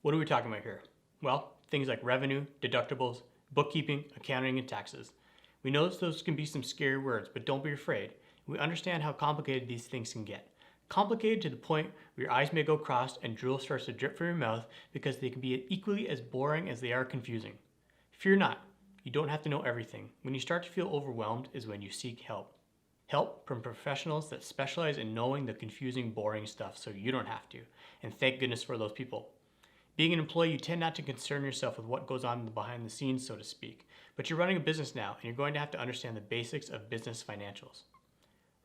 What are we talking about here? Well, things like revenue, deductibles, bookkeeping, accounting, and taxes. We know those can be some scary words, but don't be afraid. We understand how complicated these things can get. Complicated to the point where your eyes may go crossed and drool starts to drip from your mouth because they can be equally as boring as they are confusing. Fear not, you don't have to know everything. When you start to feel overwhelmed is when you seek help. Help from professionals that specialize in knowing the confusing, boring stuff so you don't have to. And thank goodness for those people. Being an employee, you tend not to concern yourself with what goes on behind the scenes, so to speak. But you're running a business now, and you're going to have to understand the basics of business financials.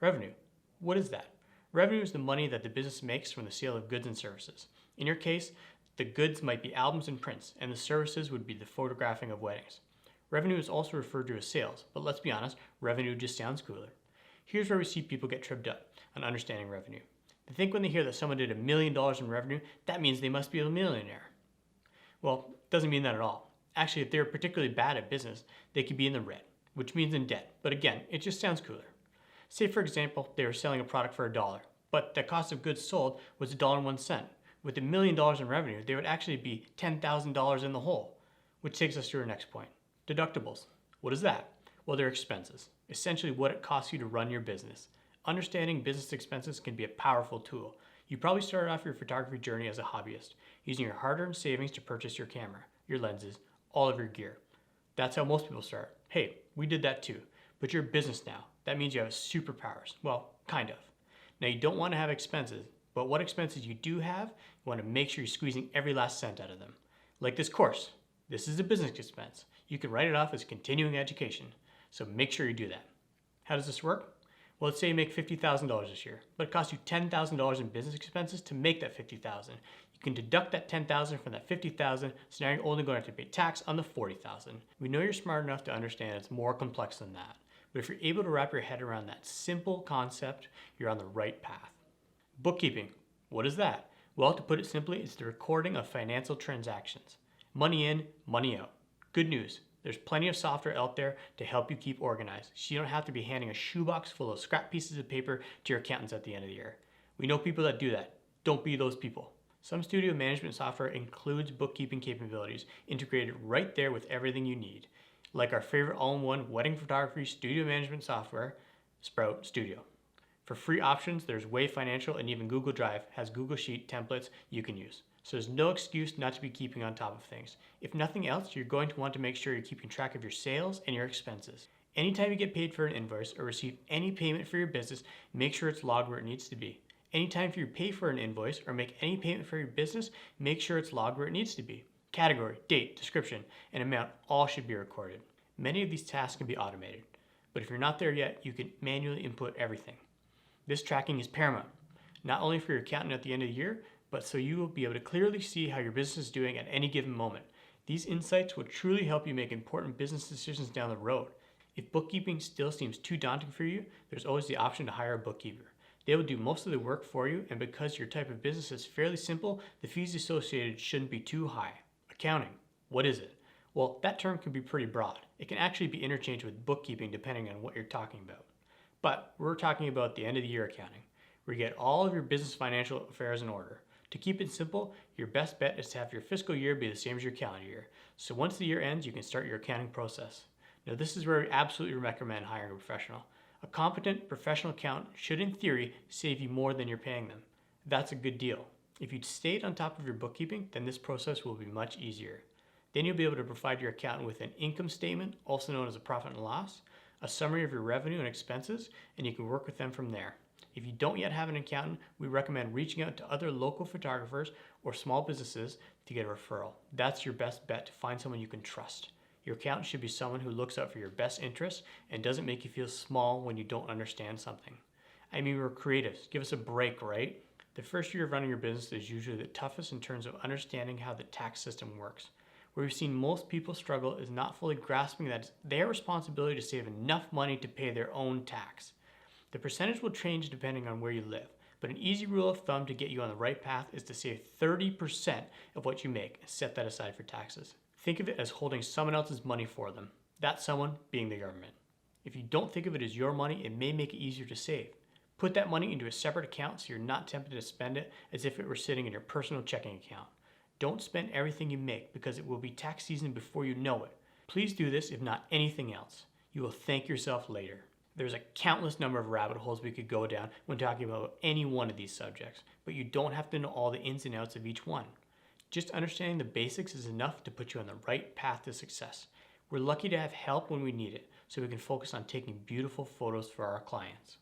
Revenue. What is that? Revenue is the money that the business makes from the sale of goods and services. In your case, the goods might be albums and prints, and the services would be the photographing of weddings. Revenue is also referred to as sales, but let's be honest, revenue just sounds cooler. Here's where we see people get tripped up on understanding revenue. They think when they hear that someone did $1 million in revenue, that means they must be a millionaire. Well, it doesn't mean that at all. Actually, if they're particularly bad at business, they could be in the red, which means in debt. But again, it just sounds cooler. Say, for example, they were selling a product for $1, but the cost of goods sold was $1.01. With $1 million in revenue, they would actually be $10,000 in the hole, which takes us to our next point. Deductibles. What is that? Well, they're expenses. Essentially what it costs you to run your business. Understanding business expenses can be a powerful tool. You probably started off your photography journey as a hobbyist, using your hard-earned savings to purchase your camera, your lenses, all of your gear. That's how most people start. Hey, we did that too. But you're a business now. That means you have superpowers. Well, kind of. Now you don't want to have expenses, but what expenses you do have, you want to make sure you're squeezing every last cent out of them. Like this course. This is a business expense. You can write it off as continuing education. So make sure you do that. How does this work? Well, let's say you make $50,000 this year, but it costs you $10,000 in business expenses to make that $50,000. You can deduct that $10,000 from that $50,000, so now you're only going to have to pay tax on the $40,000. We know you're smart enough to understand it's more complex than that, but if you're able to wrap your head around that simple concept, you're on the right path. Bookkeeping. What is that? Well, to put it simply, it's the recording of financial transactions. Money in, money out. Good news. There's plenty of software out there to help you keep organized, so you don't have to be handing a shoebox full of scrap pieces of paper to your accountants at the end of the year. We know people that do that. Don't be those people. Some studio management software includes bookkeeping capabilities integrated right there with everything you need, like our favorite all-in-one wedding photography studio management software, Sprout Studio. For free options, there's Wave Financial, and even Google Drive has Google Sheet templates you can use. So there's no excuse not to be keeping on top of things. If nothing else, you're going to want to make sure you're keeping track of your sales and your expenses. Anytime you get paid for an invoice or receive any payment for your business, make sure it's logged where it needs to be. Anytime you pay for an invoice or make any payment for your business, make sure it's logged where it needs to be. Category, date, description, and amount all should be recorded. Many of these tasks can be automated, but if you're not there yet, you can manually input everything. This tracking is paramount, not only for your accountant at the end of the year, but so you will be able to clearly see how your business is doing at any given moment. These insights will truly help you make important business decisions down the road. If bookkeeping still seems too daunting for you, there's always the option to hire a bookkeeper. They will do most of the work for you, and because your type of business is fairly simple, the fees associated shouldn't be too high. Accounting. What is it? Well, that term can be pretty broad. It can actually be interchanged with bookkeeping depending on what you're talking about. But we're talking about the end of the year accounting, where you get all of your business financial affairs in order. To keep it simple, your best bet is to have your fiscal year be the same as your calendar year. So once the year ends, you can start your accounting process. Now this is where we absolutely recommend hiring a professional. A competent professional accountant should in theory save you more than you're paying them. That's a good deal. If you stayed on top of your bookkeeping, then this process will be much easier. Then you'll be able to provide your accountant with an income statement, also known as a profit and loss, a summary of your revenue and expenses, and you can work with them from there. If you don't yet have an accountant, we recommend reaching out to other local photographers or small businesses to get a referral. That's your best bet to find someone you can trust. Your accountant should be someone who looks out for your best interests and doesn't make you feel small when you don't understand something. I mean, we're creatives. Give us a break, right? The first year of running your business is usually the toughest in terms of understanding how the tax system works. Where we've seen most people struggle is not fully grasping that it's their responsibility to save enough money to pay their own tax. The percentage will change depending on where you live, but an easy rule of thumb to get you on the right path is to save 30% of what you make and set that aside for taxes. Think of it as holding someone else's money for them, that someone being the government. If you don't think of it as your money, it may make it easier to save. Put that money into a separate account so you're not tempted to spend it as if it were sitting in your personal checking account. Don't spend everything you make because it will be tax season before you know it. Please do this if not anything else. You will thank yourself later. There's a countless number of rabbit holes we could go down when talking about any one of these subjects, but you don't have to know all the ins and outs of each one. Just understanding the basics is enough to put you on the right path to success. We're lucky to have help when we need it, so we can focus on taking beautiful photos for our clients.